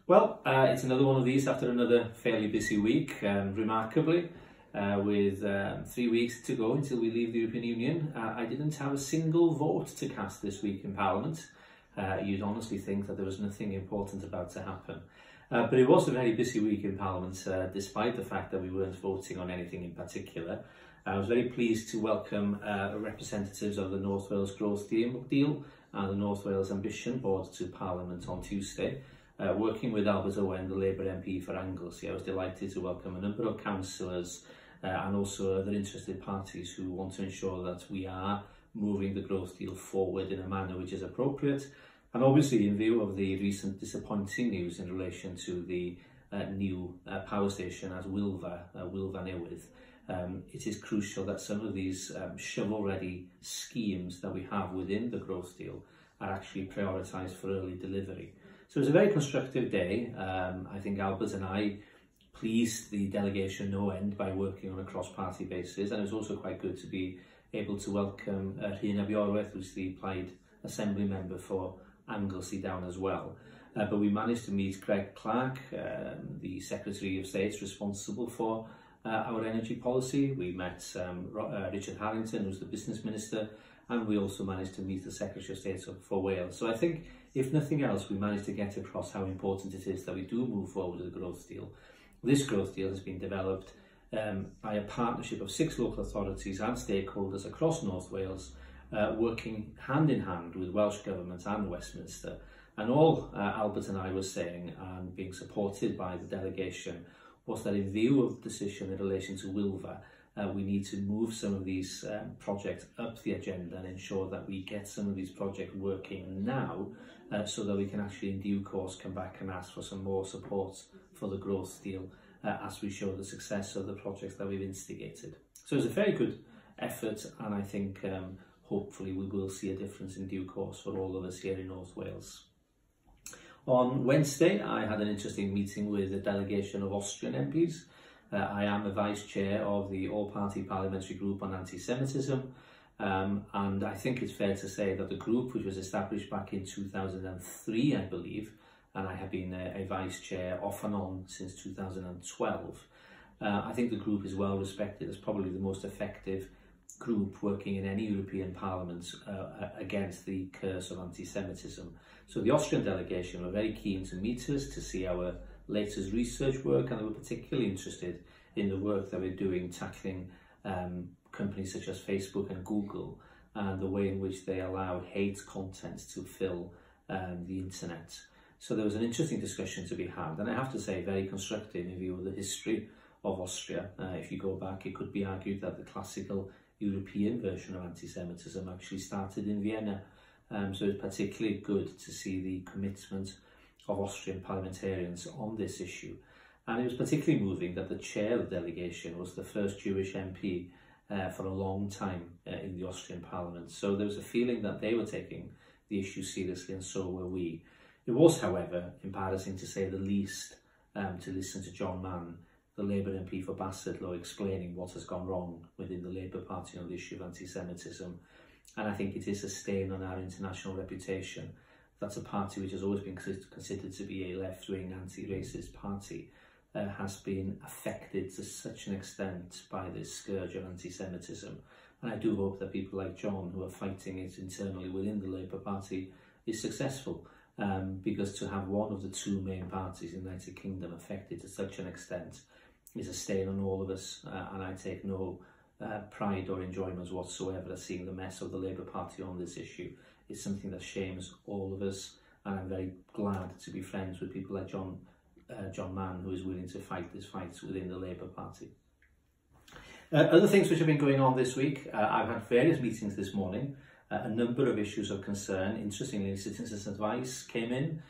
Well, it's another one of these after another fairly busy week, remarkably, with 3 weeks to go until we leave the European Union. I didn't have a single vote to cast this week in Parliament. You'd honestly think that there was nothing important about to happen. But it was a very busy week in Parliament, despite the fact that we weren't voting on anything in particular. I was very pleased to welcome representatives of the North Wales Growth Deal and the North Wales Ambition Board to Parliament on Tuesday. Working with Albert Owen, the Labour MP for Anglesey, I was delighted to welcome a number of councillors and also other interested parties who want to ensure that we are moving the growth deal forward in a manner which is appropriate. And obviously, in view of the recent disappointing news in relation to the new power station at Wilfa Newydd, it is crucial that some of these shovel-ready schemes that we have within the growth deal are actually prioritised for early delivery. So it was a very constructive day. I think Albert and I pleased the delegation no end by working on a cross-party basis, and it was also quite good to be able to welcome Rhina Biorwerth, who's the Plaid Assembly member for Anglesey down as well. But we managed to meet Greg Clark, the Secretary of State responsible for our energy policy. We met Richard Harrington, who's the Business Minister, and we also managed to meet the Secretary of State for Wales. So I think, if nothing else, we managed to get across how important it is that we do move forward with the growth deal. This growth deal has been developed by a partnership of 6 local authorities and stakeholders across North Wales, working hand in hand with Welsh Government and Westminster. And all Albert and I were saying, and being supported by the delegation, was that in view of the decision in relation to Wilfa, we need to move some of these projects up the agenda and ensure that we get some of these projects working now, so that we can actually in due course come back and ask for some more support for the growth deal as we show the success of the projects that we've instigated. So it's a very good effort, and I think hopefully we will see a difference in due course for all of us here in North Wales. On Wednesday, I had an interesting meeting with a delegation of Austrian MPs. I am a Vice Chair of the All-Party Parliamentary Group on Anti-Semitism, and I think it's fair to say that the group, which was established back in 2003, I believe, and I have been a Vice Chair off and on since 2012, I think the group is well respected as probably the most effective group working in any European Parliament against the curse of anti-Semitism. So the Austrian delegation were very keen to meet us, to see our latest research work, and they were particularly interested in the work that we're doing tackling companies such as Facebook and Google and the way in which they allow hate content to fill the internet. So there was an interesting discussion to be had, and I have to say very constructive in view of the history of Austria. If you go back, it could be argued that the classical European version of anti-Semitism actually started in Vienna. So it's particularly good to see the commitment of Austrian parliamentarians on this issue. And it was particularly moving that the chair of the delegation was the first Jewish MP for a long time in the Austrian parliament. So there was a feeling that they were taking the issue seriously, and so were we. It was, however, embarrassing to say the least to listen to John Mann, the Labour MP for Bassetlaw, explaining what has gone wrong within the Labour Party on the issue of anti-Semitism. And I think it is a stain on our international reputation that a party which has always been considered to be a left-wing anti-racist party has been affected to such an extent by this scourge of anti-Semitism. And I do hope that people like John, who are fighting it internally within the Labour Party, is successful, because to have one of the 2 main parties in the United Kingdom affected to such an extent is a stain on all of us, and I take no pride or enjoyment whatsoever at seeing the mess of the Labour Party on this issue. It's something that shames all of us, and I'm very glad to be friends with people like John Mann, who is willing to fight this fight within the Labour Party. Other things which have been going on this week, I've had various meetings this morning, a number of issues of concern. Interestingly, Citizens' Advice came in.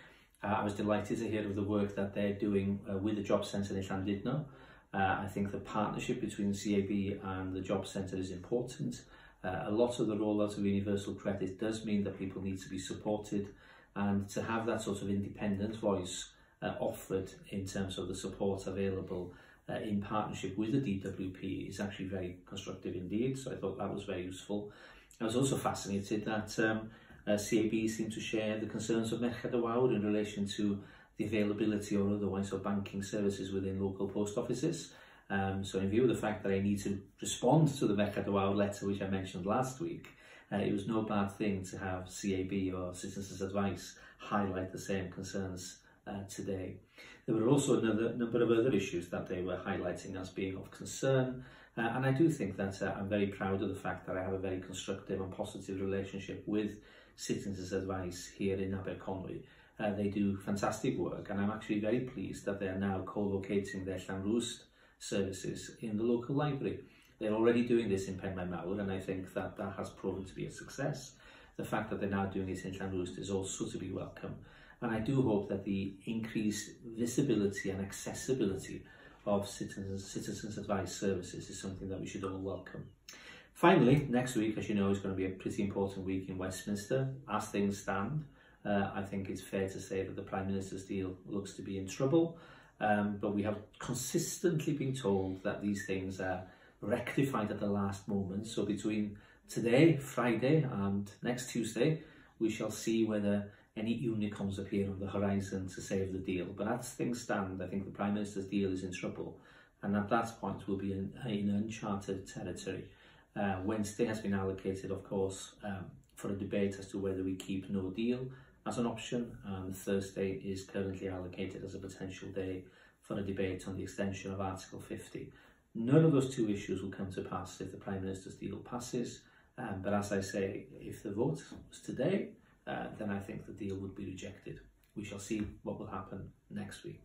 I was delighted to hear of the work that they're doing with the Job Centre in Llandudno. I think the partnership between the CAB and the Job Centre is important. A lot of the rollout of universal credit does mean that people need to be supported, and to have that sort of independent voice offered in terms of the support available in partnership with the DWP is actually very constructive indeed. So I thought that was very useful. I was also fascinated that CAB seemed to share the concerns of Merched y Wawr in relation to the availability or otherwise of banking services within local post offices. So in view of the fact that I need to respond to the Merched Awawr letter, which I mentioned last week, it was no bad thing to have CAB or Citizens Advice highlight the same concerns today. There were also another number of other issues that they were highlighting as being of concern, and I do think that I'm very proud of the fact that I have a very constructive and positive relationship with Citizens Advice here in Aberconwy. They do fantastic work, and I'm actually very pleased that they are now co-locating their Llanrwst services in the local library. They're already doing this in Penmaen Mawr, and I think that that has proven to be a success. The fact that they're now doing it in Llanrwst is also to be welcome. And I do hope that the increased visibility and accessibility of Citizens Advice services is something that we should all welcome. Finally, next week, as you know, is going to be a pretty important week in Westminster. As things stand, I think it's fair to say that the Prime Minister's deal looks to be in trouble. But we have consistently been told that these things are rectified at the last moment. So between today, Friday, and next Tuesday, we shall see whether any unicorns appear on the horizon to save the deal. But as things stand, I think the Prime Minister's deal is in trouble. And at that point, we'll be in uncharted territory. Wednesday has been allocated, of course, for a debate as to whether we keep no deal as an option, and Thursday is currently allocated as a potential day for a debate on the extension of Article 50. None of those two issues will come to pass if the Prime Minister's deal passes, but as I say, if the vote was today, then I think the deal would be rejected. We shall see what will happen next week.